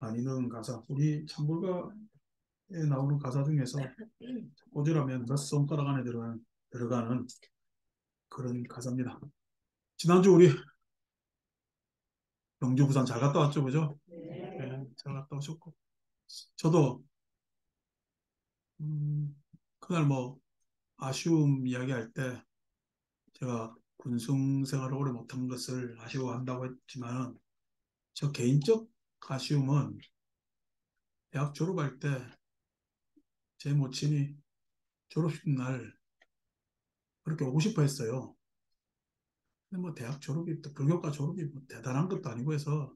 아니는 가사. 우리 찬불가에 나오는 가사 중에서 꽂으라면 다섯 손가락 안에 들어가는 그런 가사입니다. 지난주 우리 경주 부산 잘 갔다 왔죠, 그죠? 네, 잘 갔다 오셨고. 저도 그날 뭐 아쉬움 이야기할 때 제가 군승 생활을 오래 못한 것을 아쉬워한다고 했지만 저 개인적 아쉬움은 대학 졸업할 때 제 모친이 졸업식 날 그렇게 오고 싶어 했어요. 근데 뭐 대학 졸업이 또 불교과 졸업이 뭐 대단한 것도 아니고 해서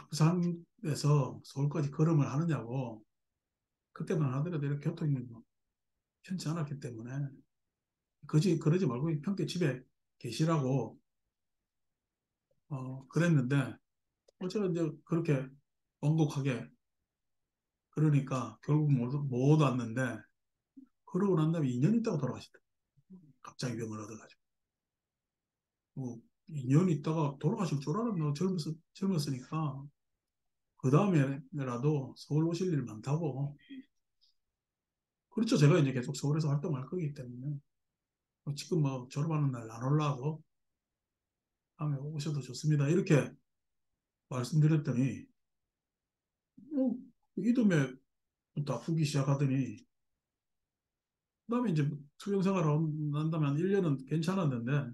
부산에서 서울까지 걸음을 하느냐고 그때만 하더라도 이렇게 교통이 뭐 편치 않았기 때문에 그러지 말고 편하게 집에 계시라고 그랬는데 어제가 이제 그렇게 원곡하게 그러니까 결국 못 왔는데 그러고 난 다음에 2년 있다가 돌아가시다. 갑자기 병을 얻어가지고. 뭐 2년 있다가 돌아가실 줄 알았나 젊었으니까 그 다음에라도 서울 오실 일 많다고. 그렇죠. 제가 이제 계속 서울에서 활동할 거기 때문에 지금 뭐 졸업하는 날 안 올라와도 다음에 오셔도 좋습니다. 이렇게 말씀드렸더니 이듬해부터 아프기 시작하더니 그다음에 이제 투병생활을 한다면 1년은 괜찮았는데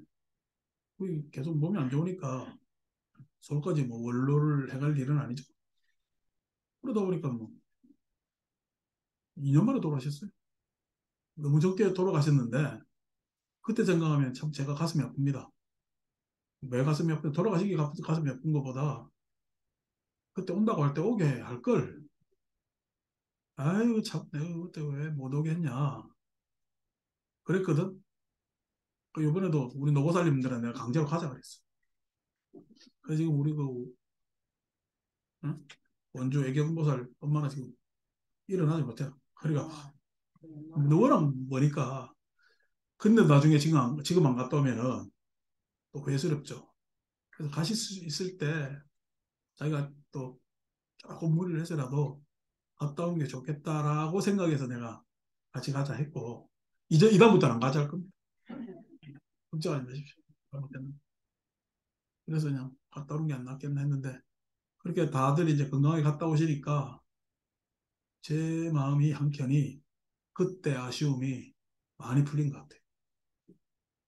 거의 계속 몸이 안 좋으니까 서울까지 뭐 원로를 해갈 일은 아니죠. 그러다 보니까 뭐 2년 만에 돌아가셨어요. 너무 적게 돌아가셨는데 그때 생각하면 참 제가 가슴이 아픕니다. 왜 가슴이 아픈 돌아가시기 가슴이 아픈 것보다 그때 온다고 할 때 오게 할 걸. 아유 참 내가 그때 왜 못 오게 했냐 그랬거든. 그 이번에도 우리 노고살림들은 내가 강제로 가자 그랬어. 그래서 지금 우리 그 응? 원주 애경보살 엄마는 지금 일어나지 못해. 그러니까 너랑 뭐니까. 근데 나중에 지금 안 갔다 오면은 또 후회스럽죠. 그래서 가실 수 있을 때 자기가 또 조금 무리를 해서라도 갔다 오는 게 좋겠다라고 생각해서 내가 같이 가자 했고 이제 이다음부터는 안 가자 할 겁니다. 걱정하지 마십시오. 잘못됐나. 그래서 그냥 갔다 오는 게 안 낫겠나 했는데 그렇게 다들 이제 건강하게 갔다 오시니까 제 마음이 한켠이 그때 아쉬움이 많이 풀린 것 같아요.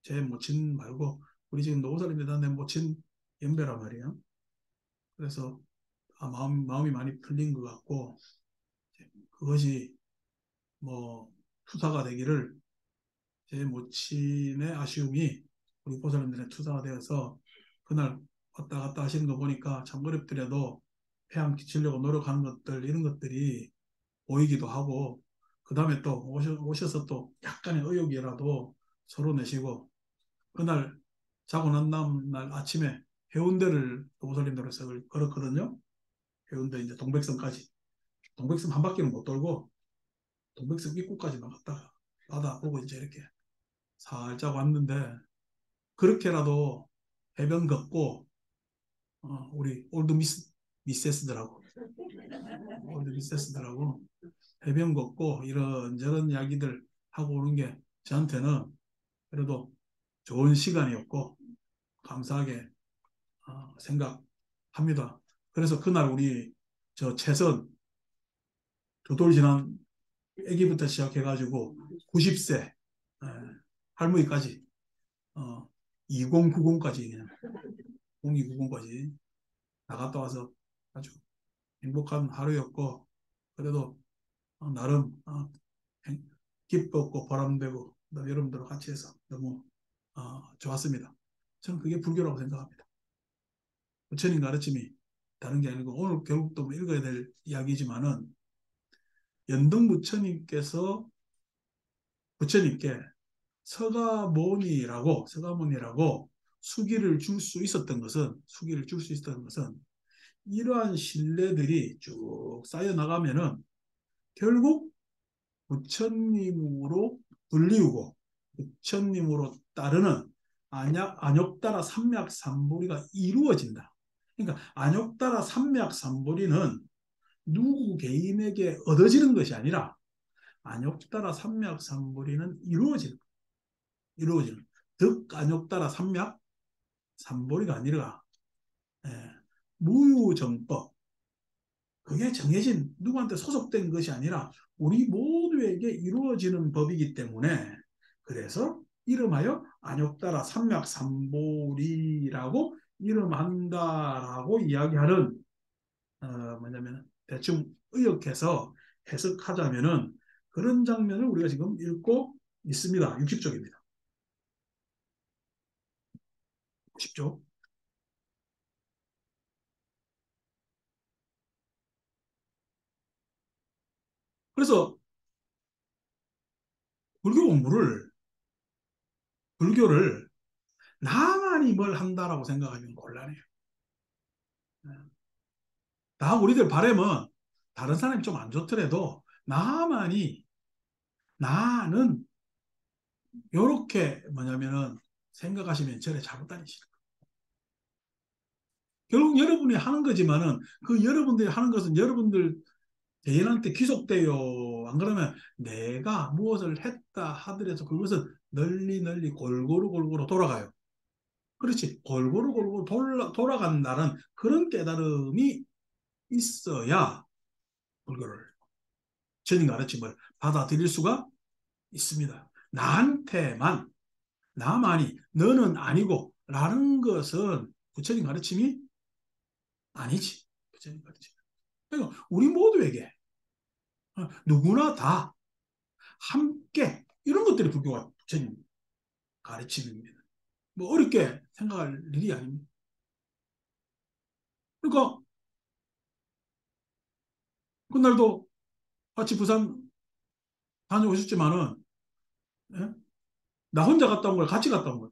제 모친 말고 우리 지금 노후살입니다. 내 모친 연배란 말이에요. 그래서 마음이 많이 풀린 것 같고 그것이 뭐 투사가 되기를 제 모친의 아쉬움이 우리 고사람들의 투사가 되어서 그날 왔다 갔다 하시는 거 보니까 참 어렵더라도 폐암 끼치려고 노력하는 것들 이런 것들이 보이기도 하고 그 다음에 또 오셔서 또 약간의 의욕이라도 서로 내시고 그날 자고 난 다음 날 아침에 해운대를 도보살림도로서 걸었거든요. 해운대 이제 동백섬까지. 동백섬 한 바퀴는 못 돌고 동백섬 입구까지만 갔다가 바다 보고 이제 이렇게 살짝 왔는데 그렇게라도 해변 걷고 우리 올드 미세스들하고 해변 걷고 이런저런 이야기들 하고 오는 게 저한테는 그래도 좋은 시간이었고 감사하게 생각합니다. 그래서 그날 우리 저 최선 두 돌 지난 아기부터 시작해가지고 90세 할머니까지 2090까지 그냥 0290까지 나갔다 와서 아주 행복한 하루였고 그래도 나름 기뻤고 보람되고 여러분들과 같이 해서 너무 좋았습니다. 저는 그게 불교라고 생각합니다. 부처님 가르침이 다른 게 아니고 오늘 결국 또 읽어야 될 이야기지만은 연등 부처님께서 부처님께 서가모니라고 수기를 줄 수 있었던 것은 이러한 신뢰들이 쭉 쌓여 나가면은 결국 부처님으로 불리우고 부처님으로 따르는 안욕따라 삼맥삼보리가 이루어진다. 그러니까 안욕따라 삼맥삼보리는 누구 개인에게 얻어지는 것이 아니라 안욕따라 삼맥삼보리는 이루어지는 득 안욕따라 삼맥삼보리가 아니라 예, 무유정법 그게 정해진 누구한테 소속된 것이 아니라 우리 모두에게 이루어지는 법이기 때문에 그래서 이름하여 안욕따라 삼맥삼보리라고 이름한다라고 이야기하는 뭐냐면 대충 의역해서 해석하자면은 그런 장면을 우리가 지금 읽고 있습니다. 60쪽입니다. 60쪽. 그래서 불교 공부를 불교를 나만이 뭘 한다라고 생각하면 곤란해요. 다 우리들 바람은 다른 사람이 좀 안 좋더라도 나만이 나는 이렇게 뭐냐면은 생각하시면 절에 잘못 다니시는 거예요. 결국 여러분이 하는 거지만은 그 여러분들이 하는 것은 여러분들 개인한테 귀속돼요. 안 그러면 내가 무엇을 했다 하더라도 그것은 널리 널리 골고루 골고루 돌아가요. 그렇지. 골고루 골고루 돌아간다는 그런 깨달음이 있어야 불교를 전인 가르침을 받아들일 수가 있습니다. 나한테만 나만이 너는 아니고 라는 것은 부처님 가르침이 아니지. 부처님 가르침. 그러니까 우리 모두에게 누구나 다 함께 이런 것들이 불교가 부처님 가르침입니다. 뭐 어렵게 생각할 일이 아닙니다. 그러니까 그날도 같이 부산 다녀오셨지만은 예? 나 혼자 갔다 온 걸 같이 갔다 온 거예요.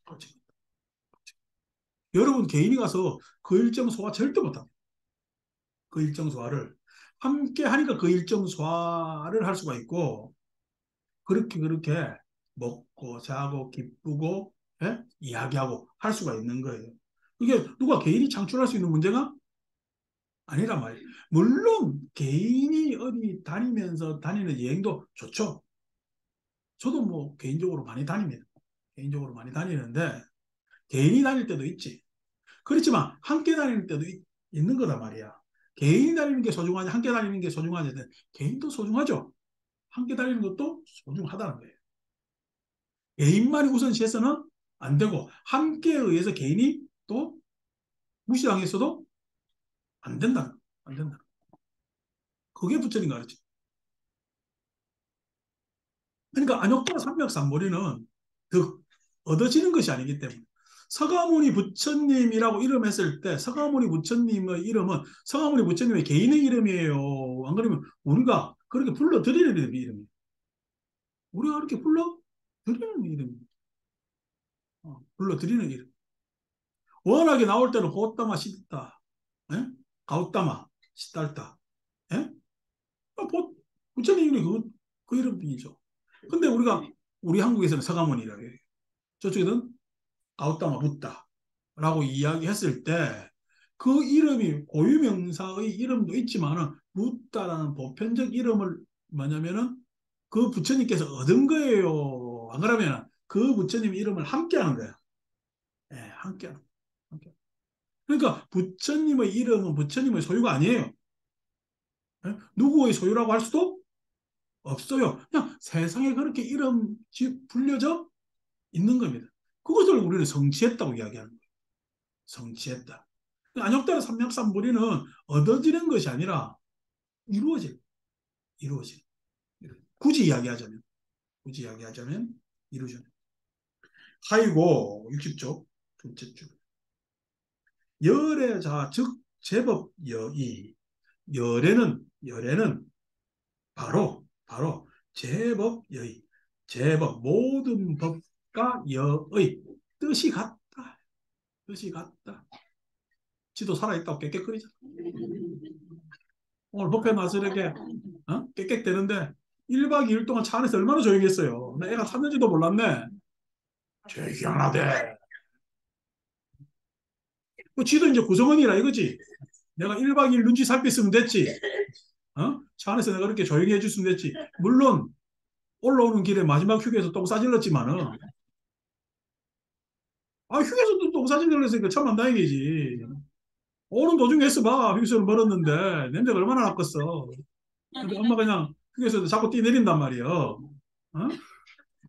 같이. 여러분 개인이 가서 그 일정 소화 절대 못합니다. 그 일정 소화를 함께 하니까 그 일정 소화를 할 수가 있고 그렇게 먹고 자고 기쁘고 예? 이야기하고 할 수가 있는 거예요. 이게 누가 개인이 창출할 수 있는 문제가 아니란 말이에요. 물론 개인이 어디 다니면서 다니는 여행도 좋죠. 저도 뭐 개인적으로 많이 다닙니다. 개인적으로 많이 다니는데 개인이 다닐 때도 있지. 그렇지만 함께 다니는 때도 있는 거단 말이야. 개인이 다니는 게 소중하지 함께 다니는 게 소중하지 개인도 소중하죠. 함께 다니는 것도 소중하다는 거예요. 개인만이 우선시해서는 안 되고 함께에 의해서 개인이 또 무시당했어도 안 된다. 안 된다. 그게 부처님 가르치. 그러니까 안욕과 삼맥삼보리는 더 얻어지는 것이 아니기 때문에 서가모니 부처님이라고 이름했을 때 서가모니 부처님의 이름은 서가모니 부처님의 개인의 이름이에요. 안 그러면 우리가 그렇게 불러드리는 이름이에요. 우리가 그렇게 불러드리는 이름이에요. 불러드리는 이름. 워낙에 나올 때는 고따마 시다, 예? 가우따마 시달다, 예? 부처님 이름이 그 이름이죠. 근데 우리 한국에서는 서가모니라고 해요. 저쪽에는 가우따마 붓다라고 이야기했을 때 그 이름이 고유명사의 이름도 있지만은 붓다라는 보편적 이름을 뭐냐면은 그 부처님께서 얻은 거예요. 안 그러면 그 부처님 이름을 함께하는 거야. 예, 함께하는. 함께. 그러니까 부처님의 이름은 부처님의 소유가 아니에요. 예? 누구의 소유라고 할 수도 없어요. 그냥 세상에 그렇게 이름 불려져 있는 겁니다. 그것을 우리는 성취했다고 이야기하는 거예요. 성취했다. 안욕따라 삼맥삼보리는 얻어지는 것이 아니라 이루어질, 이루어질. 굳이 이야기하자면, 굳이 이야기하자면 이루어지는. 하이고 60쪽 둘째 줄. 열애자 즉 제법 여의. 열애는 바로 제법 여의. 제법 모든 법과 여의 뜻이 같다. 뜻이 같다. 지도 살아있다고 깨끗거리잖아. 오늘 법회 나서 이렇게 깨끗대는데 1박 2일 동안 차 안에서 얼마나 조용했어요. 내 애가 탔는지도 몰랐네. 조용하대. 뭐 지도 이제 구성원이라 이거지. 내가 1박 2일 눈치 살폈으면 됐지. 어? 차 안에서 내가 그렇게 조용히 해줬으면 됐지. 물론 올라오는 길에 마지막 휴게소 똥 싸질렀지만은 아 휴게소도 똥 싸질렀으니까 참만 다행이지. 오는 도중에 했어 봐. 휴게소를 멀었는데 냄새가 얼마나 났겠어. 근데 엄마가 그냥 휴게소에서 자꾸 뛰내린단 말이에요. 어?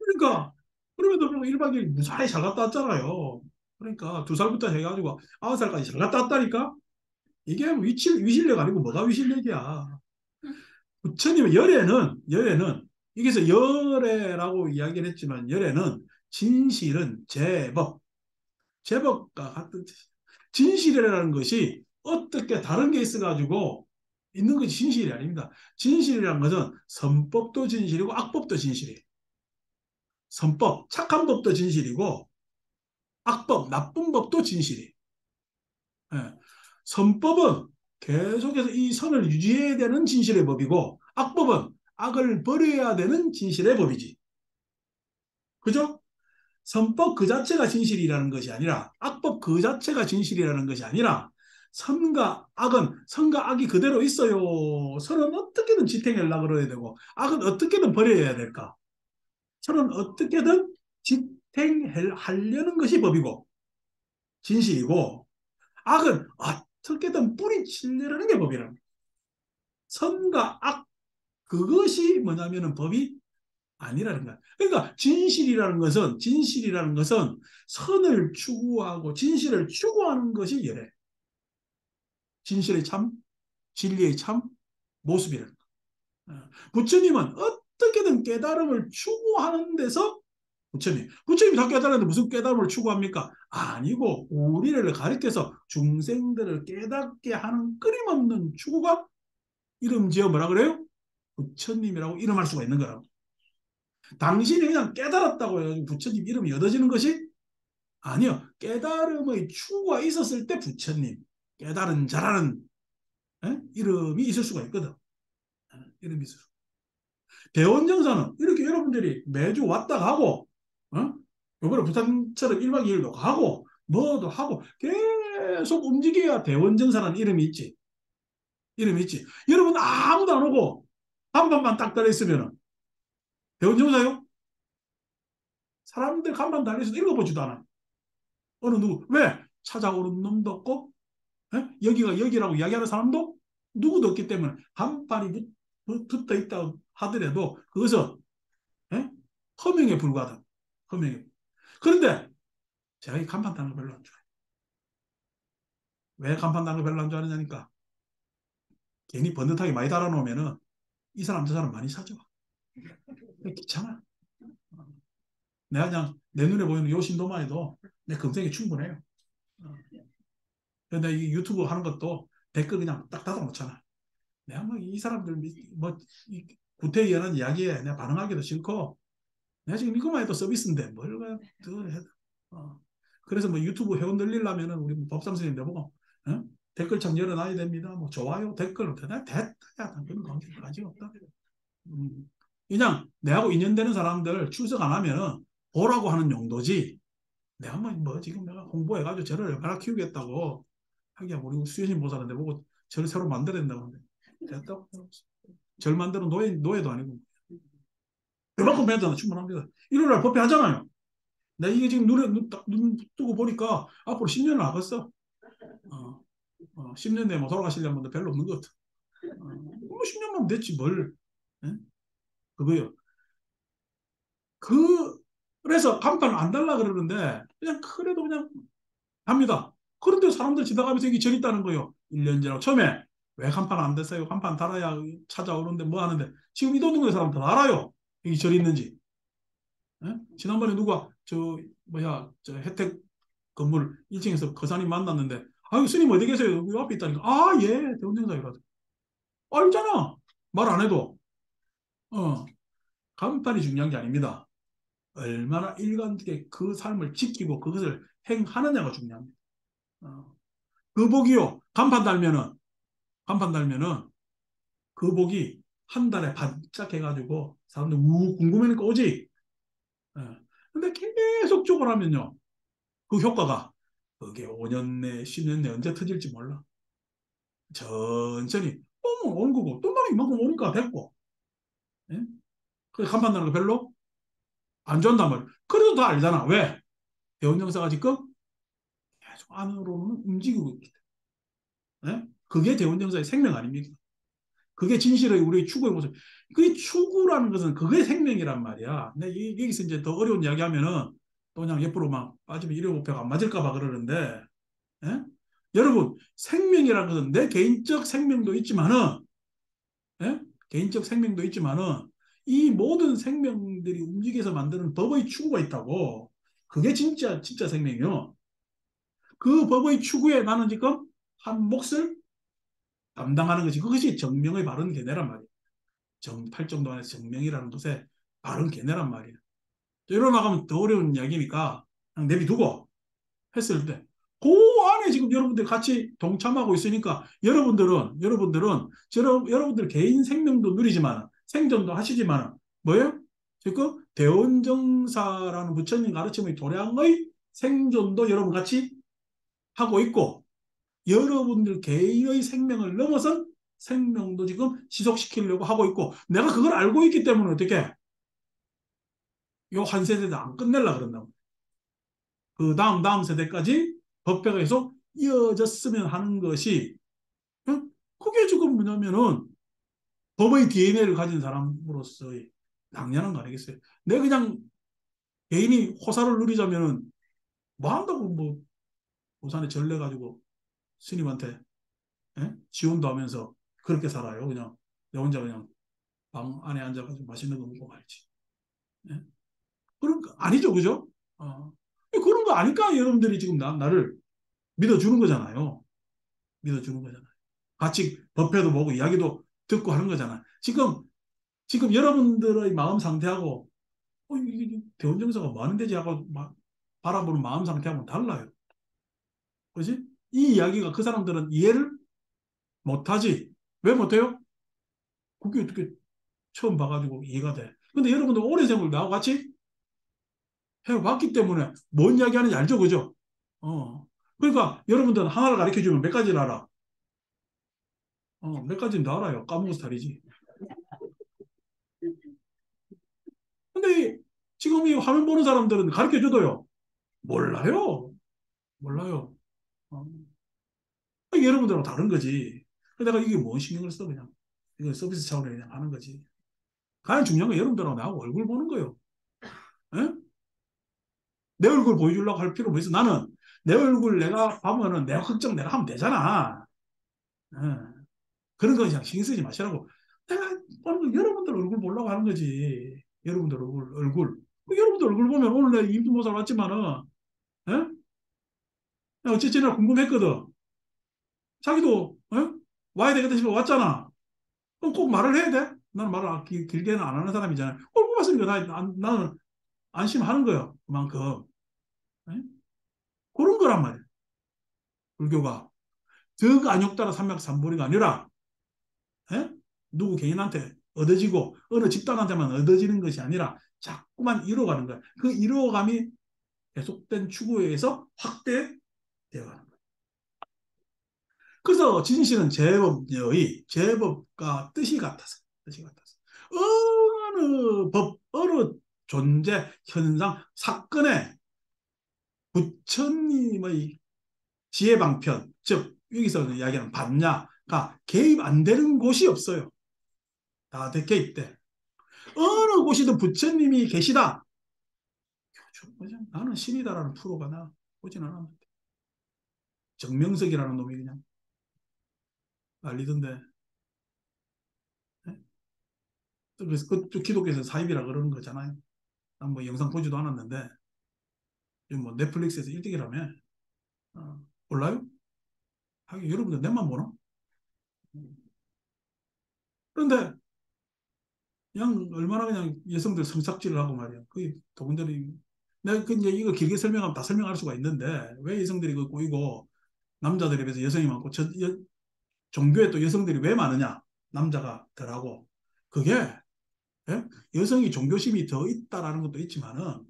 그러니까 그럼에도 1박 2일 무사히 잘 갔다 왔잖아요. 그러니까 2살부터 해가지고 9살까지 잘 갔다 왔다니까. 이게 위실력 아니고 뭐가 위실력이야. 부처님의 열애는 여기서 열애라고 이야기를 했지만 열애는 진실은 제법과 같은 뜻이에요. 진실이라는 것이 어떻게 다른 게 있어가지고 있는 것이 진실이 아닙니다. 진실이라는 것은 선법도 진실이고 악법도 진실이에요. 선법, 착한 법도 진실이고 악법, 나쁜 법도 진실이에요. 예. 선법은 계속해서 이 선을 유지해야 되는 진실의 법이고 악법은 악을 버려야 되는 진실의 법이지. 그죠? 선법 그 자체가 진실이라는 것이 아니라 악법 그 자체가 진실이라는 것이 아니라 선과 악이 그대로 있어요. 선은 어떻게든 지탱하려고 그래야 되고 악은 어떻게든 버려야 될까? 선은 어떻게든 지탱하려는 것이 법이고 진실이고 악은 어떻게든 뿌리치려는 게 법이라는 거예요. 선과 악 그것이 뭐냐면은 법이 아니라는 거야. 그러니까 진실이라는 것은 선을 추구하고 진실을 추구하는 것이 열애. 진실의 참, 진리의 참 모습이라는 거야. 부처님은 어떻게든 깨달음을 추구하는 데서 부처님이 다 깨달았는데 무슨 깨달음을 추구합니까? 아니고 우리를 가리켜서 중생들을 깨닫게 하는 끊임없는 추구가 이름 지어 뭐라 그래요? 부처님이라고 이름할 수가 있는 거라고. 당신이 그냥 깨달았다고 해서 부처님 이름이 얻어지는 것이 아니요. 깨달음의 추구가 있었을 때 부처님, 깨달은 자라는 이름이 있을 수가 있거든. 이름이 있을 수. 대원정사는 이렇게 여러분들이 매주 왔다 가고, 어? 요번에 부산처럼 1박 2일도 가고, 뭐도 하고, 계속 움직여야 대원정사라는 이름이 있지. 이름이 있지. 여러분 아무도 안 오고, 간판만 딱 달려있으면 대원정사요? 사람들 간판 달려있어도 읽어보지도 않아. 어느 누구, 왜? 찾아오는 놈도 없고, 여기가 여기라고 이야기하는 사람도 누구도 없기 때문에 간판이 붙어 있다 하더라도 그것은 에? 허명에 불과하다. 허명에. 그런데 제가 이 간판 다는 거 별로 안 좋아해요. 왜 간판 다는 거 별로 안 좋아하느냐니까 괜히 번듯하게 많이 달아놓으면은 이 사람 저 사람 많이 사죠. 귀찮아. 내가 그냥 내 눈에 보이는 요 신도만 해도 내 검색이 충분해요. 근데 이 유튜브 하는 것도 댓글 그냥 딱 닫아놓잖아. 내가 뭐 이 사람들 뭐 구태의연한 이야기에 내가 반응하기도 싫고 내가 지금 이것만 해도 서비스인데 뭘 해. 어. 그래서 뭐 유튜브 회원 늘리려면은 우리 뭐 법상 선생님 내보고 댓글창 열어놔야 됩니다. 뭐 좋아요 댓글 됐다 그런 관계 가지고 없다. 그냥 내하고 인연되는 사람들 출석 안 하면은 보라고 하는 용도지. 내가 뭐 지금 내가 홍보해가지고 저를 얼마나 키우겠다고 하기야 우리 수현님 보살은 내보고 저를 새로 만들어낸다고 하는데 됐다고. 절 만드는 노예도 아니고 그만큼 배웠잖아 충분합니다. 일요일날 법회 하잖아요. 나 이게 지금 눈 뜨고 보니까 앞으로 10년을 나갔어. 10년 내에 뭐 돌아가시려는 분들 별로 없는 것 같아. 뭐 10년만 됐지 뭘. 예? 그거요. 그래서 간판 안 달라 그러는데 그냥 그래도 그냥 합니다. 그런데 사람들 지나가면서 여기 절 있다는 거예요. 1년 전에 처음에 왜 간판 안 됐어요? 간판 달아야 찾아오는데 뭐 하는데 지금 이 동네 사람들 알아요. 여기 절 있는지. 예? 지난번에 누가 저 혜택 건물 1층에서 거사님 만났는데 아유 스님 어디 계세요? 여기 앞에 있다니까 예 대원정사 이러더 알잖아 말 안 해도 간판이 중요한 게 아닙니다. 얼마나 일관되게 그 삶을 지키고 그것을 행하느냐가 중요합니다. 그 복이요 간판 달면은 그 복이 한 달에 반짝해가지고 사람들 궁금해니까 오지. 어. 근데 계속 쪽을 하면요 그 효과가 그게 5년 내 10년 내 언제 터질지 몰라. 천천히 오면 오는 거고 돈만 이만큼 오니까 됐고. 예? 그 간판 나는 거 별로 안 좋아한단 말이야. 그래도 다 알잖아. 왜? 대운정사가 지금 계속 안으로는 움직이고 있기 때문에. 예? 그게 대운정사의 생명 아닙니까? 그게 진실의 우리의 추구의 모습. 그 추구라는 것은 그게 생명이란 말이야. 근데 여기서 이제 더 어려운 이야기 하면은 또 그냥 옆으로 막 빠지면 일회복표가 안 맞을까 봐 그러는데, 예? 여러분, 생명이라는 것은 내 개인적 생명도 있지만은, 예? 개인적 생명도 있지만은, 이 모든 생명들이 움직여서 만드는 법의 추구가 있다고. 그게 진짜 생명이요. 그 법의 추구에 나는 지금 한 몫을 담당하는 것이 그것이 정명의 바른 견해란 말이에요. 팔정도 안에서 정명이라는 것에 바른 견해란 말이에요. 이러고 나가면 더 어려운 이야기니까 그냥 내비두고 했을 때, 그 안에 지금 여러분들 같이 동참하고 있으니까 여러분들 개인 생명도 누리지만 생존도 하시지만 뭐예요? 지금 대원정사라는 부처님 가르침의 도량의 생존도 여러분 같이 하고 있고 여러분들 개인의 생명을 넘어선 생명도 지금 지속시키려고 하고 있고 내가 그걸 알고 있기 때문에 어떻게 요 한 세대도 안 끝낼라 그런다고. 그 다음 세대까지 법회가 계속 이어졌으면 하는 것이 그게 지금 뭐냐면은 법의 DNA를 가진 사람으로서의 당연한 거 아니겠어요? 내가 그냥 개인이 호사를 누리자면은 뭐 한다고 뭐 부산에 전래 가지고 스님한테 지원도 하면서 그렇게 살아요. 그냥 내 혼자 그냥 방 안에 앉아가지고 맛있는 거 먹고 말지. 예? 그런 거 아니죠, 그죠? 어. 그런 거 아니까 여러분들이 지금 나를 믿어주는 거잖아요. 믿어주는 거잖아요. 같이 법회도 보고 이야기도 듣고 하는 거잖아요. 지금 여러분들의 마음 상태하고 이게 대원정서가 뭐 하는 데지 하고 바라보는 마음 상태하고는 달라요. 그지? 이 이야기가 그 사람들은 이해를 못하지. 왜 못해요? 그게 어떻게 처음 봐가지고 이해가 돼. 근데 여러분들 오랜 세월 나하고 같이 해왔기 때문에 뭔 이야기 하는지 알죠? 그죠? 어. 그러니까 여러분들은 하나를 가르쳐 주면 몇 가지를 알아? 몇 가지는 다 알아요. 까먹어서 다르지. 근데 지금 이 화면 보는 사람들은 가르쳐 줘도요. 몰라요. 몰라요. 어. 여러분들하고 다른 거지. 내가 이게 뭔 신경을 써, 그냥. 이거 서비스 차원에 그냥 하는 거지. 가장 중요한 건 여러분들하고 나하고 얼굴 보는 거예요. 에? 내 얼굴 보여주려고 할 필요 뭐 있어? 나는 내 얼굴 내가 하면은 내가 걱정 내가 하면 되잖아. 에. 그런 거 그냥 신경 쓰지 마시라고. 내가 보는 거 여러분들 얼굴 보려고 하는 거지. 여러분들 얼굴. 여러분들 얼굴 보면 오늘 내가 임신모사 왔지만은, 에? 어쨌거나 궁금했거든. 자기도, 와야 되겠다 싶어 왔잖아. 그럼 꼭 말을 해야 돼? 나는 말을 길게는 안 하는 사람이잖아. 얼굴 봤으니까 나는 안심하는 거예요. 그만큼. 에? 그런 거란 말이야. 불교가. 덕 안욕따라 삼맥삼보리가 아니라 에? 누구 개인한테 얻어지고 어느 집단한테만 얻어지는 것이 아니라 자꾸만 이뤄가는 거야. 그 이뤄감이 계속된 추구에 의해서 확대되어가는 거야. 그래서 진실은 제법과 뜻이 같아서 어느 법, 어느 존재, 현상, 사건에 부처님의 지혜방편, 즉 여기서 이야기하는 반야가 개입 안 되는 곳이 없어요. 다 개입돼. 어느 곳이든 부처님이 계시다. 나는 신이다라는 프로가 나 보진 않았는데 정명석이라는 놈이 그냥 난리던데. 네? 그래서 그 기독교에서 사입이라 그러는 거잖아요. 난 뭐 영상 보지도 않았는데 뭐 넷플릭스에서 1등이라며. 몰라요? 하긴 여러분들 내만 보나? 그런데 그냥 얼마나 그냥 여성들 성착취를 하고 말이야. 그 더군다나 내가 그 이제 이거 길게 설명하면 다 설명할 수가 있는데 왜 여성들이 그 꼬이고 남자들에 비해서 여성이 많고 종교에 또 여성들이 왜 많으냐? 남자가 덜하고 그게 예? 여성이 종교심이 더 있다라는 것도 있지만은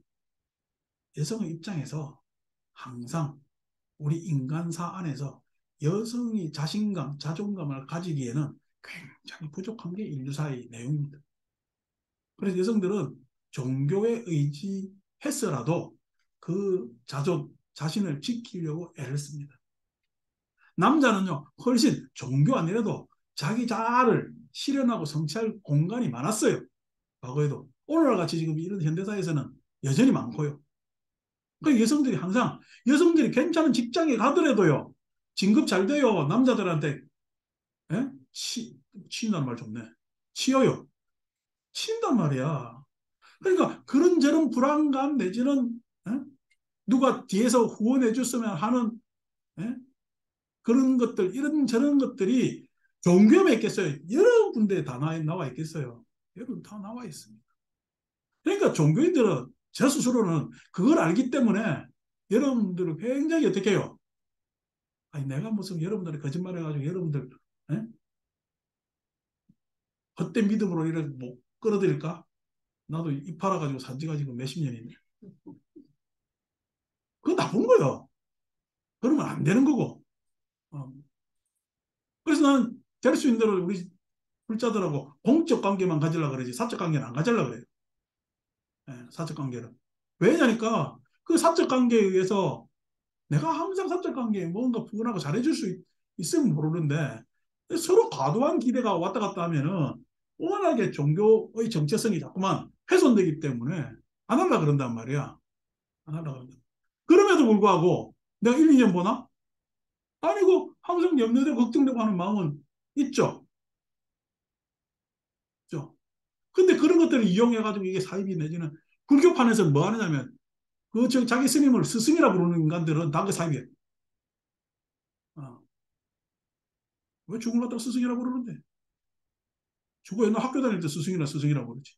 여성의 입장에서 항상 우리 인간사 안에서 여성이 자신감, 자존감을 가지기에는 굉장히 부족한 게 인류사의 내용입니다. 그래서 여성들은 종교에 의지해서라도 그 자신을 지키려고 애를 씁니다. 남자는요, 훨씬 종교 아니라도 자기 자아를 실현하고 성취할 공간이 많았어요. 과거에도. 오늘날 같이 지금 이런 현대사에서는 여전히 많고요. 그 여성들이 항상, 여성들이 괜찮은 직장에 가더라도요, 진급 잘 돼요. 남자들한테, 예? 치인다는 말 좋네. 치여요. 치인단 말이야. 그러니까 그런저런 불안감 내지는, 예? 누가 뒤에서 후원해 줬으면 하는, 예? 그런 것들, 이런 저런 것들이 종교에 있겠어요. 여러 군데 다 나와 있겠어요. 여러분 다 나와 있습니다. 그러니까 종교인들은 제 스스로는 그걸 알기 때문에 여러분들을 굉장히 어떻게 해요? 아니, 내가 무슨 여러분들이 거짓말 해가지고 여러분들, 에? 헛된 믿음으로 이렇게 못 끌어들일까? 나도 입 팔아가지고 산지가 지금 몇십 년이네. 그건 나쁜 거예요. 그러면 안 되는 거고. 어. 그래서 나는 될 수 있는 대로 우리 불자들하고 공적 관계만 가지려고 그러지 사적 관계는 안 가지려고 그래요. 예, 사적 관계를. 왜냐니까 그 사적 관계에 의해서 내가 항상 사적 관계에 뭔가 부분하고 잘해줄 수 있으면 모르는데 서로 과도한 기대가 왔다 갔다 하면은 워낙에 종교의 정체성이 자꾸만 훼손되기 때문에 안 하려고 그런단 말이야. 안 하려고 그런다. 그럼에도 불구하고 내가 1, 2년 보나? 아니고 항상 염려되고 걱정되고 하는 마음은 있죠. 있죠. 근데 그런 것들을 이용해가지고 이게 사입이 내지는 불교판에서 뭐 하느냐면 자기 스님을 스승이라 부르는 인간들은 다 그 사입이에요. 어. 왜 죽은 갖다 스승이라 부르는데? 죽어 옛날 학교 다닐 때 스승이라 부르지.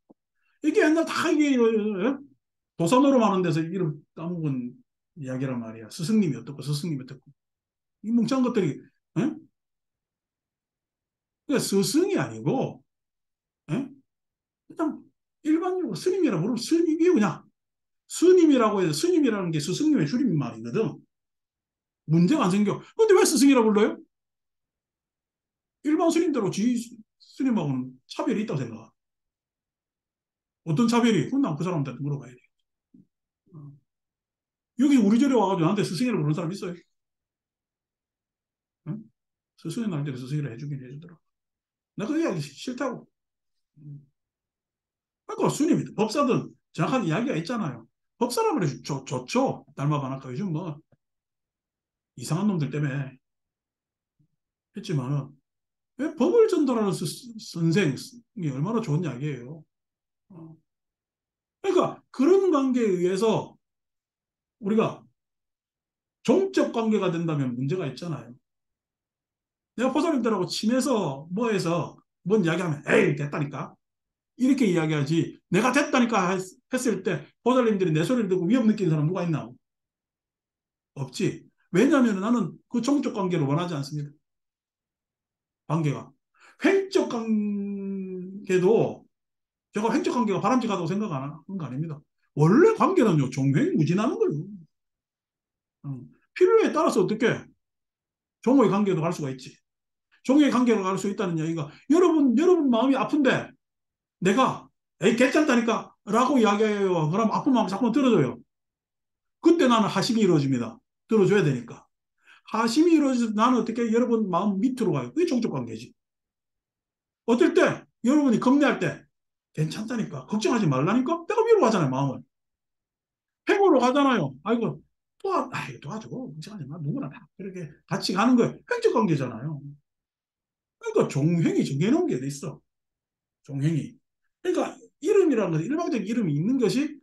이게 옛날 다 이게 도산으로 많은 데서 이름 따먹은 이야기란 말이야. 스승님이 어떻고 스승님이 어떻고. 이 뭉창 것들이 에? 그러니까 스승이 아니고 에? 일단 일반적으로 스님이라 부르면 스님이 그냥 스님이라고 해서 스님이라는 게 스승님의 줄임말이거든. 문제가 안 생겨. 근데 왜 스승이라 불러요? 일반 스님대로 스님하고는 차별이 있다고 생각하. 어떤 차별이? 그건 난 그 사람한테 물어봐야 돼. 어. 여기 우리 절에 와가지고 나한테 스승이라고 부르는 사람 있어요? 응? 스승이 날 때는 스승이라 해주긴 해주더라고. 나 그 이야기 싫다고. 그러니까 스님이 법사든 정확한 이야기가 있잖아요. 법사라면 그래 좋죠. 닮아가니까 요즘 뭐 이상한 놈들 때문에 했지만은 왜 법을 전달하는 선생이 얼마나 좋은 이야기예요. 어. 그러니까 그런 관계에 의해서 우리가 종적 관계가 된다면 문제가 있잖아요. 내가 보살님들하고 친해서 뭐해서 뭔 이야기하면 에이 됐다니까 이렇게 이야기하지 내가 됐다니까 했을 때 보살님들이 내 소리를 듣고 위협 느끼는 사람 누가 있나? 없지. 왜냐하면 나는 그 종적 관계를 원하지 않습니다. 관계가. 횡적 관계도 제가 횡적 관계가 바람직하다고 생각 안 하는 거 아닙니다. 원래 관계는요 종횡무진하는 거예요. 필요에 따라서 어떻게 종의 관계도 갈 수가 있지. 종의 관계로 갈 수 있다는 얘기가 여러분 마음이 아픈데 내가 에이 괜찮다니까 라고 이야기해요. 그럼 아픈 마음 자꾸만 들어줘요. 그때 나는 하심이 이루어집니다. 들어줘야 되니까. 하심이 이루어져서 나는 어떻게 여러분 마음 밑으로 가요. 그게 종적 관계지. 어떨 때 여러분이 겁내할 때 괜찮다니까 걱정하지 말라니까 내가 위로하잖아요 마음을. 행으로 가잖아요. 아이고 도와줘. 걱정하지 마. 누구나 다 그렇게 같이 가는 거예요. 횡적 관계잖아요. 그러니까 종횡이 정해놓은 게 있어. 종횡이. 그러니까 이름이라는 것은 일방적인 이름이 있는 것이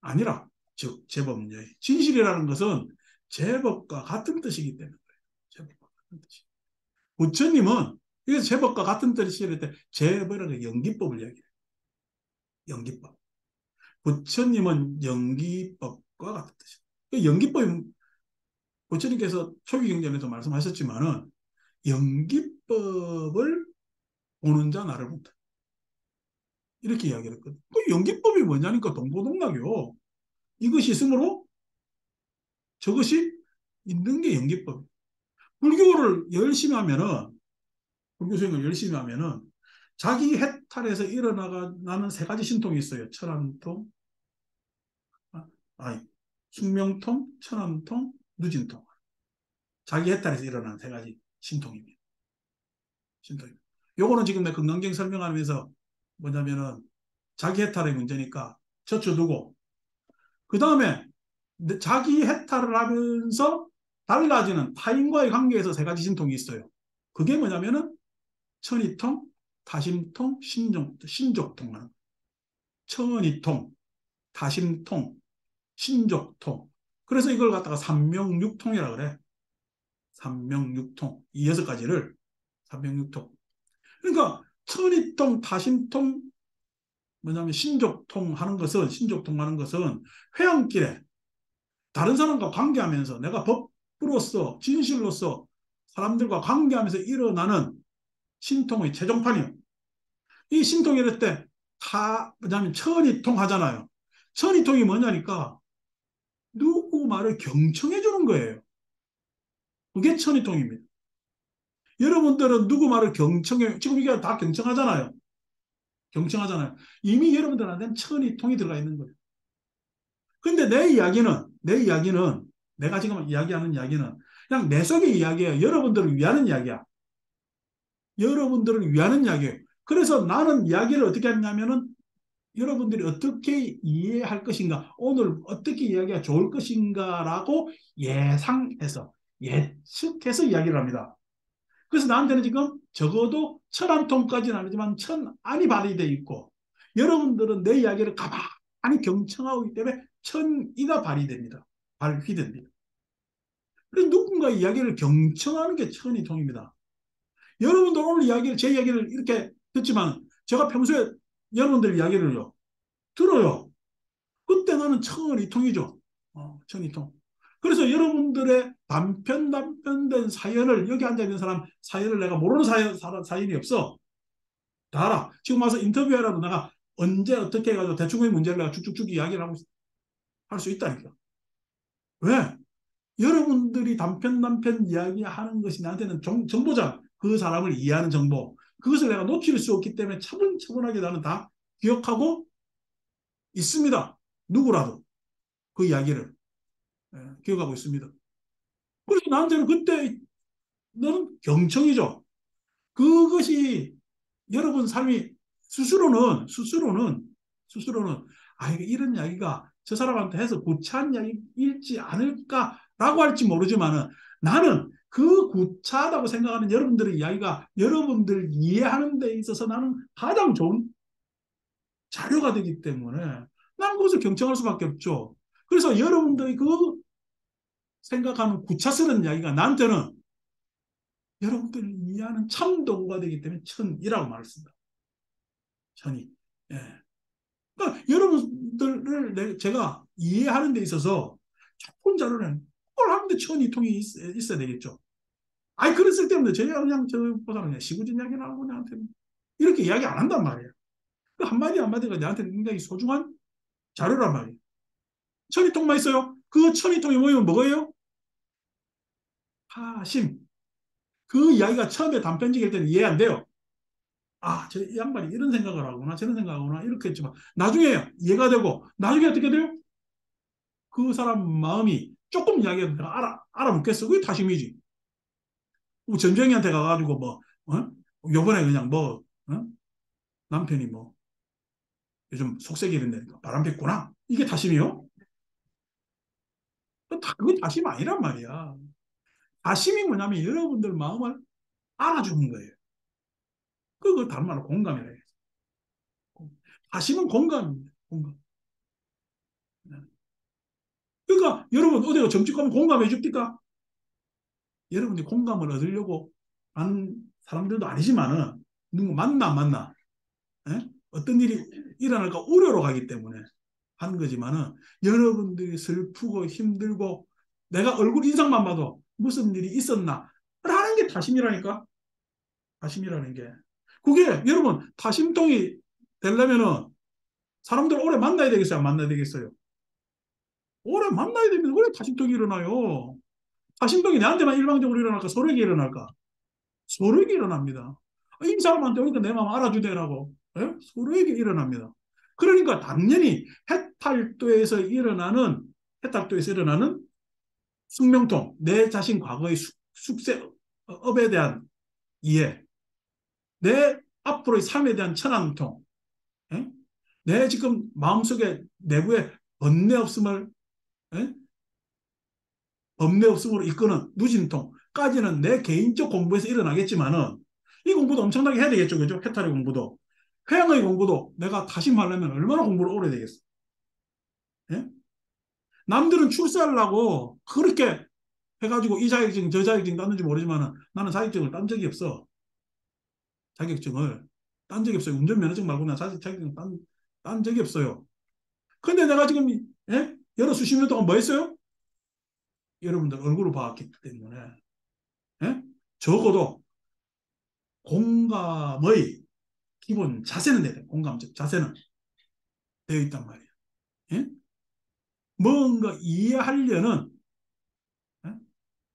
아니라 즉 제법문제. 진실이라는 것은 제법과 같은 뜻이기 때문에 그래요. 제법과 같은 뜻이. 부처님은 이게 제법과 같은 뜻일 때 제법이라는 연기법을 얘기해요. 연기법. 부처님은 연기법과 같은 뜻이에요. 그 연기법이 부처님께서 초기 경전에서 말씀하셨지만은 연기법을 보는 자 나를 본다. 이렇게 이야기를 했거든. 그 연기법이 뭐냐니까 동고동락이요. 이것이 있으므로 저것이 있는 게 연기법. 불교를 열심히 하면은, 불교 수행을 열심히 하면은, 자기 해탈에서 일어나는 세 가지 신통이 있어요. 천안통, 아, 아니, 숙명통, 천안통, 누진통. 자기 해탈에서 일어나는 세 가지 신통입니다. 신통입니다. 요거는 지금 내 건강경 설명하면서 뭐냐면은, 자기 해탈의 문제니까 젖혀두고, 그 다음에 자기 해탈을 하면서 달라지는 타인과의 관계에서 세 가지 신통이 있어요. 그게 뭐냐면은 천이통, 다심통, 신족통. 천이통, 다심통, 신족통. 그래서 이걸 갖다가 삼명육통이라 그래. 삼명육통. 이 여섯 가지를 삼명육통. 그러니까 천이통, 다심통, 뭐냐면 신족통 하는 것은 회양길에 다른 사람과 관계하면서 내가 법으로서 진실로서 사람들과 관계하면서 일어나는 신통의 최종판이요. 이 신통이 이럴 때 뭐냐면 천이통 하잖아요. 천이통이 뭐냐니까 누구 말을 경청해 주는 거예요. 그게 천이통입니다. 여러분들은 누구 말을 지금 이게 다 경청하잖아요. 경청하잖아요. 이미 여러분들한테는 천이통이 들어가 있는 거예요. 근데 내 이야기는 내가 지금 이야기하는 이야기는 그냥 내 속의 이야기예요. 여러분들을 위하는 이야기야. 여러분들을 위하는 이야기예요. 그래서 나는 이야기를 어떻게 하냐면은 여러분들이 어떻게 이해할 것인가, 오늘 어떻게 이야기가 좋을 것인가라고 예상해서, 예측해서 이야기를 합니다. 그래서 나한테는 지금 적어도 천 한 통까지는 아니지만 천 안이 발휘되어 있고, 여러분들은 내 이야기를 가만히 경청하고 있기 때문에 천이가 발휘됩니다. 발휘됩니다. 그래서 누군가 이야기를 경청하는 게 천이 통입니다. 여러분들 오늘 제 이야기를 이렇게 듣지만, 제가 평소에 여러분들 이야기를요, 들어요. 그때 나는 천이통이죠. 천이통. 그래서 여러분들의 단편된 사연을, 여기 앉아있는 사람 사연을 내가 모르는 사연이 없어. 다 알아. 지금 와서 인터뷰하라도 내가 언제 어떻게 해가지고 대충의 문제를 내가 쭉쭉쭉 이야기를 하고 할 수 있다니까. 왜? 여러분들이 단편 이야기하는 것이 나한테는 정보잖아. 그 사람을 이해하는 정보. 그것을 내가 놓칠 수 없기 때문에 차분차분하게 나는 다 기억하고 있습니다. 누구라도 그 이야기를 기억하고 있습니다. 그래서 나한테는 그때 너는 경청이죠. 그것이 여러분 삶이 스스로는 이런 이야기가 저 사람한테 해서 구차한 이야기일지 않을까라고 할지 모르지만은, 나는 그 구차하다고 생각하는 여러분들의 이야기가 여러분들 이해하는 데 있어서 나는 가장 좋은 자료가 되기 때문에 나는 그것을 경청할 수밖에 없죠. 그래서 여러분들이 그 생각하는 구차스러운 이야기가 나한테는 여러분들을 이해하는 참 도구가 되기 때문에 천이라고 말을 씁니다. 천이. 예. 그러니까 여러분들을 제가 이해하는 데 있어서 좋은 자료는 뭘 하는데 천이통이 있어야 되겠죠. 그랬을 때문에 제가 그냥 저보다는 그냥 시구진 이야기를 하고 나한테 이렇게 이야기 안 한단 말이에요. 그 한마디 한마디가 나한테는 굉장히 소중한 자료란 말이에요. 천이통만 있어요. 그 천이통이 모이면 뭐예요? 하심. 그 이야기가 처음에 단편지일 때는 이해 안 돼요. 저 양반이 이런 생각을 하구나, 저런 생각을 하구나, 이렇게 했지만, 나중에 이해가 되고, 나중에 어떻게 돼요? 그 사람 마음이 조금 이야기해도 알아먹겠어. 그게 다심이지. 뭐 전쟁이한테 가가지고 요번에 그냥 남편이 요즘 속색이 이런다니까 바람 폈구나. 이게 다심이요? 그건 다심 아니란 말이야. 다심이 뭐냐면 여러분들 마음을 알아주는 거예요. 그걸 다른 말로 공감이라 해요. 다심은 공감입니다. 공감. 그러니까 여러분 어디가 점집 가면 공감해 줍니까? 여러분이 공감을 얻으려고 하는 사람들도 아니지만은 누구 만나 안 만나, 어떤 일이 일어날까 우려로 가기 때문에 하는 거지만은, 여러분들이 슬프고 힘들고 내가 얼굴 인상만 봐도 무슨 일이 있었나 라는 게 다심이라니까. 다심이라는 게 그게 여러분 다심통이 되려면은 사람들 오래 만나야 되겠어요, 안 만나야 되겠어요? 오래 만나야 됩니다. 그래 다심통이 일어나요. 사심동이 내한테만 일방적으로 일어날까? 서로에게 일어날까? 서로에게 일어납니다. 이 사람한테 오니까 내 마음 알아주대라고. 예? 서로에게 일어납니다. 그러니까 당연히 해탈도에서 일어나는 숙명통, 내 자신 과거의 숙세업에 대한 이해, 내 앞으로의 삶에 대한 천안통, 예? 내 지금 마음속에 내부에 번뇌 없음을 예? 법내 없음으로 이끄는 누진통까지는 내 개인적 공부에서 일어나겠지만은 이 공부도 엄청나게 해야 되겠죠. 그죠? 해탈의 공부도. 회양의 공부도 내가 다짐하려면 얼마나 공부를 오래 되겠어. 예? 남들은 출세하려고 그렇게 해가지고 이 자격증, 저 자격증 땄는지 모르지만은 나는 자격증을 딴 적이 없어. 자격증을 딴 적이 없어요. 운전면허증 말고 난 자격증 딴 적이 없어요. 근데 내가 지금 예? 여러 수십 년 동안 뭐 했어요? 여러분들 얼굴을 봤기 때문에 예? 적어도 공감의 기본 자세는 돼야 돼. 공감적 자세는 되어 있단 말이에요. 예? 뭔가 이해하려는 예?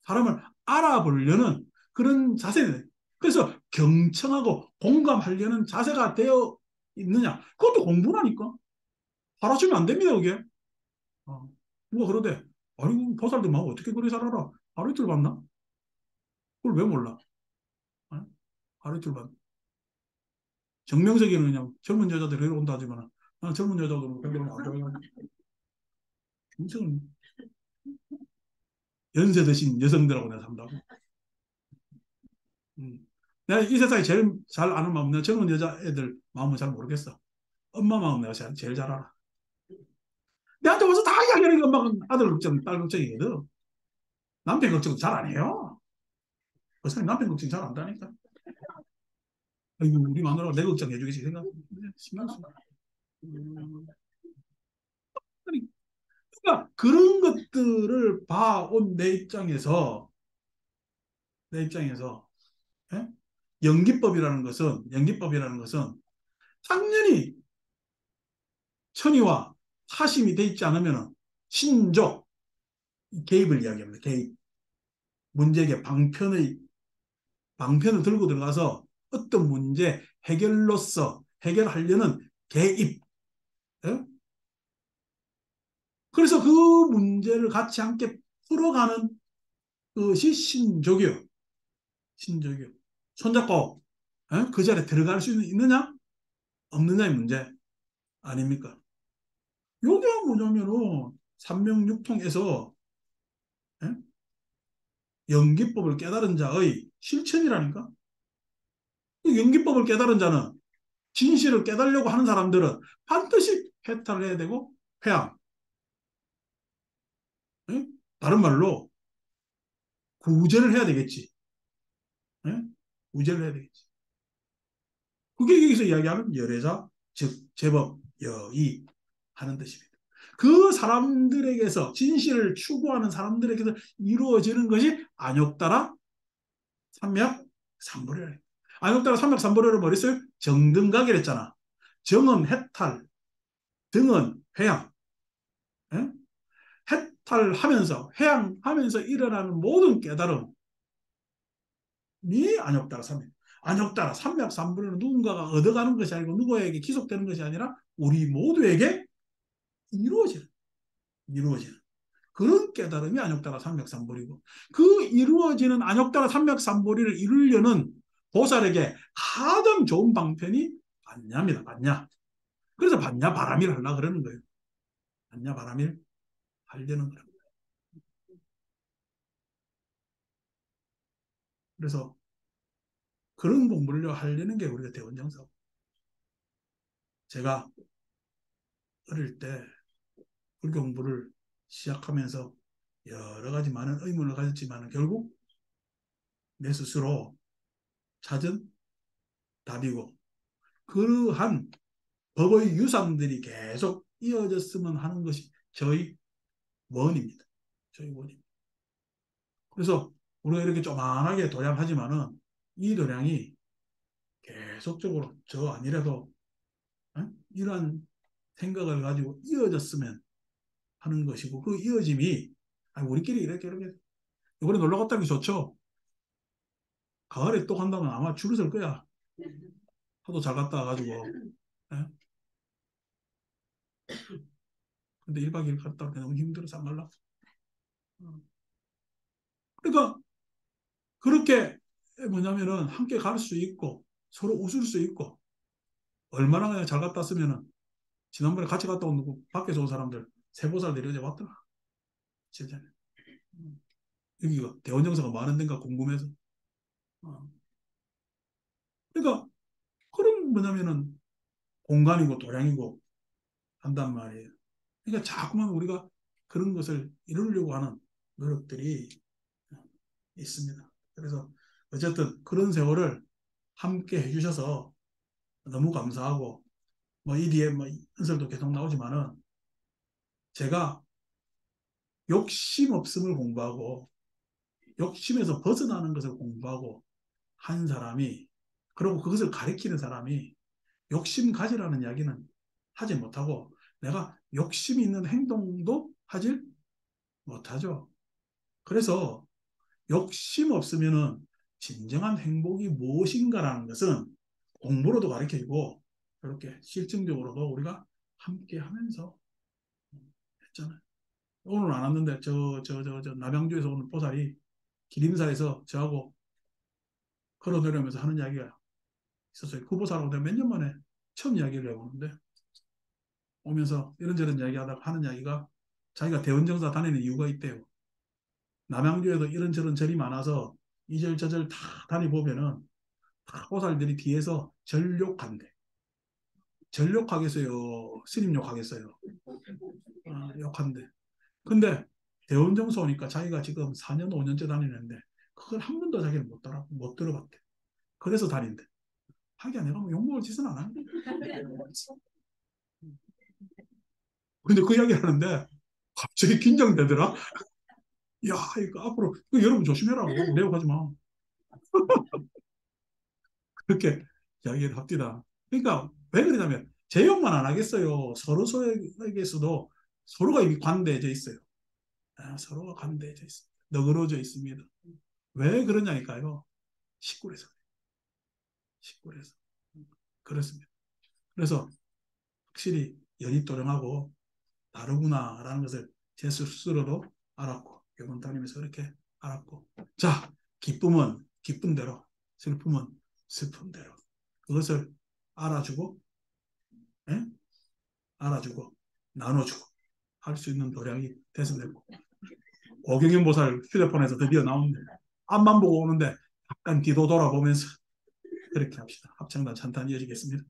사람을 알아보려는 그런 자세는 돼. 그래서 경청하고 공감하려는 자세가 되어 있느냐? 그것도 공부라니까. 알아주면 안 됩니다, 그게. 어. 누가 그러대. 아니, 보살들만 어떻게 그리 잘 알아? 하루 이틀 봤나? 그걸 왜 몰라? 어? 하루 이틀 봤 정명석이는 그냥 젊은 여자들 데려온다 하지만 나는 젊은 여자들 별로 안 좋아해. 평생 연세 드신 여성들하고 내가 산다고. 내가 이 세상에 제일 잘 아는 마음은 내가 젊은 여자애들 마음은 잘 모르겠어. 엄마 마음 내가 제일 잘 알아. 내한테 와서 다 이야기하는 게 엄마가 아들 걱정, 딸 걱정이거든. 남편 걱정 잘 안 해요. 그 사람이 남편 걱정 잘 안 한다니까. 아이고, 우리 마누라가 내 걱정 해주겠지 생각. 신경 써. 음, 그러니까 그런 것들을 봐온 내 입장에서 예? 연기법이라는 것은 당연히 천의와 사심이 돼 있지 않으면 신조 개입을 이야기합니다. 개입. 문제의 방편을 들고 들어가서 어떤 문제 해결하려는 개입. 예? 그래서 그 문제를 같이 함께 풀어가는 것이 신조교. 신조교. 손잡고 그 자리에 들어갈 수 있느냐? 없느냐의 문제 아닙니까? 요게 뭐냐면은 삼명육통에서 연기법을 깨달은 자의 실천이라니까. 연기법을 깨달은 자는 진실을 깨달으려고 하는 사람들은 반드시 해탈을 해야 되고 회양. 예? 다른 말로 구제를 해야 되겠지. 예? 구제를 해야 되겠지. 그게 여기서 이야기하는 열애자, 즉 제법, 여의 하는 뜻입니다. 그 사람들에게서 진실을 추구하는 사람들에게서 이루어지는 것이 안욕따라 삼맥 삼불이라. 안욕따라 삼맥 삼불이를 뭐랬어요? 정등각이라 했잖아. 정은 해탈, 등은 회양. 예? 해탈하면서 회양하면서 일어나는 모든 깨달음이 안욕따라 삼맥. 안욕따라 삼맥 삼불은 누군가가 얻어가는 것이 아니고 누구에게 기속되는 것이 아니라 우리 모두에게 이루어지는 이루어지는 그런 깨달음이 안욕따라 삼맥삼보리고 그 이루어지는 안욕따라 삼맥삼보리를 이루려는 보살에게 가장 좋은 방편이 반야입니다. 반야. 그래서 반야 바람일 하려고 그러는 거예요. 반야 바람일 하려는 거예요. 그래서 그런 공부를 하려는 게 우리가 대원정사고. 제가 어릴 때 불교 공부를 시작하면서 여러 가지 많은 의문을 가졌지만 결국 내 스스로 찾은 답이고 그러한 법의 유산들이 계속 이어졌으면 하는 것이 저희 원입니다. 저희 원입니다. 그래서 우리가 이렇게 조만하게 도량하지만은 이 도량이 계속적으로 저 아니라도 이러한 생각을 가지고 이어졌으면 하는 것이고 그 이어짐이 우리끼리 이렇게 이번에 놀러 갔다는 게 좋죠. 가을에 또 간다면 아마 줄을 설 거야. 하도 잘 갔다 와가지고. 예? 근데 1박 2일 갔다 오니까 너무 힘들어서 안 갈라. 그러니까 그렇게 뭐냐면은 함께 갈 수 있고 서로 웃을 수 있고 얼마나 그냥 잘 갔다 왔으면은 지난번에 같이 갔다 온 누구 밖에서 온 사람들 세보살 내려져 왔더라. 진짜. 여기가 대원정서가 많은 데인가 궁금해서. 어. 그러니까 그런 뭐냐면은 공간이고 도량이고 한단 말이에요. 그러니까 자꾸만 우리가 그런 것을 이루려고 하는 노력들이 있습니다. 그래서 어쨌든 그런 세월을 함께 해주셔서 너무 감사하고 뭐 이 뒤에 뭐 연설도 계속 나오지만은 제가 욕심 없음을 공부하고 욕심에서 벗어나는 것을 공부하고 한 사람이 그리고 그것을 가리키는 사람이 욕심 가지라는 이야기는 하지 못하고 내가 욕심이 있는 행동도 하질 못하죠. 그래서 욕심 없으면은 진정한 행복이 무엇인가라는 것은 공부로도 가르쳐주고 이렇게 실증적으로도 우리가 함께 하면서 했잖아요. 오늘 안 왔는데 저 남양주에서 오는 보살이 기림사에서 저하고 걸어 내려오면서 하는 이야기가 있었어요. 그 보살하고 내가 몇 년 만에 처음 이야기를 해보는데 오면서 이런저런 이야기하다가 하는 이야기가 자기가 대원정사 다니는 이유가 있대요. 남양주에도 이런저런 절이 많아서 이 절 저 절 다 다니보면은 다 보살들이 뒤에서 절욕한대. 절욕하겠어요? 스님 욕하겠어요? 욕한대. 근데 대원정사 오니까 자기가 지금 4년, 5년째 다니는데 그걸 한 번도 자기는 못 들어봤대. 그래서 다닌대. 하기야 내가 뭐 욕먹을 짓은 안 하는데. 근데 그 이야기 하는데 갑자기 긴장되더라. 야, 이거 앞으로 이거 여러분 조심해라고. 내욕하지 마. 그렇게 이야기를 합디다. 그러니까 왜 그러냐면 제 욕만 안 하겠어요. 서로에게서도 서로가 이미 관대해져 있어요. 서로가 관대해져 있습니다. 너그러져 있습니다. 왜 그러냐니까요. 식구에서. 식구에서. 그렇습니다. 그래서 확실히 연입도령하고 다르구나라는 것을 제 스스로도 알았고 교본 다니면서 그렇게 알았고 자 기쁨은 기쁜 대로 슬픔은 슬픈 대로 그것을 알아주고 예? 알아주고 나눠주고 할 수 있는 도량이 됐으면 됐고 고경현 보살 휴대폰에서 드디어 나오는데 앞만 보고 오는데 약간 뒤도 돌아보면서 그렇게 합시다. 합창단 찬탄 이어지겠습니다.